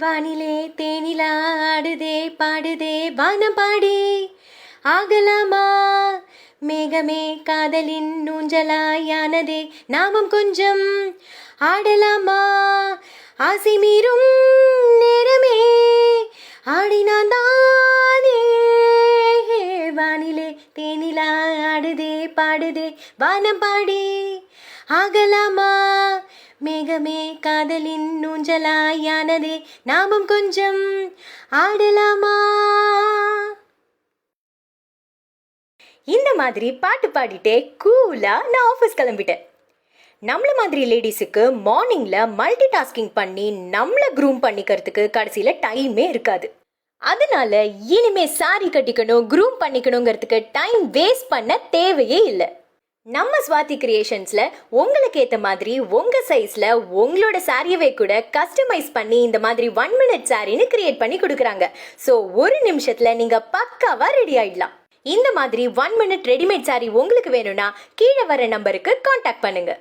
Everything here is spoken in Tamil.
வானிலே தேனிலா ஆடுதே பாடுதே வானம் பாடி ஆகலாமா மேகமே காதலின் ஊஞ்சலாயானதே நாமும் கொஞ்சம் ஆடலாமா ஆசை மீறும் நேரமே ஆடினான் தானே வானிலே தேனிலா ஆடுதே பாடுதே வானம் பாடி ஆகலாமா மேகமே காதலின் ஊஞ்சலாயானதே நாமும் கொஞ்சம் ஆடலாமா. இந்த மாதிரி பாட்டு பாடிட்டே கூலா நான் ஆஃபீஸ் கிளம்பிட்டேன். நம்மள மாதிரி லேடிஸுக்கு மார்னிங்ல மல்டி டாஸ்கிங் பண்ணி நம்மளை க்ரூம் பண்ணிக்கிறதுக்கு கடைசியில டைமே இருக்காது. அதனால இனிமே சாரி கட்டிக்கணும் க்ரூம் பண்ணிக்கணுங்கிறதுக்கு டைம் வேஸ்ட் பண்ண தேவையே இல்லை. நம்ம ஸ்வாதி கிரியேஷன்ஸ்ல உங்களுக்கு ஏத்த மாதிரி உங்க சைஸ்ல உங்களோட சாரியவே கூட கஸ்டமைஸ் பண்ணி இந்த மாதிரி 1 minute சாரின்னு கிரியேட் பண்ணி கொடுக்குறாங்க. ஸோ 1 நிமிஷத்துல நீங்க பக்காவா ரெடி ஆயிடலாம். இந்த மாதிரி 1 minute ரெடிமேட் சாரி உங்களுக்கு வேணும்னா கீழே வர நம்பருக்கு கான்டாக்ட் பண்ணுங்க.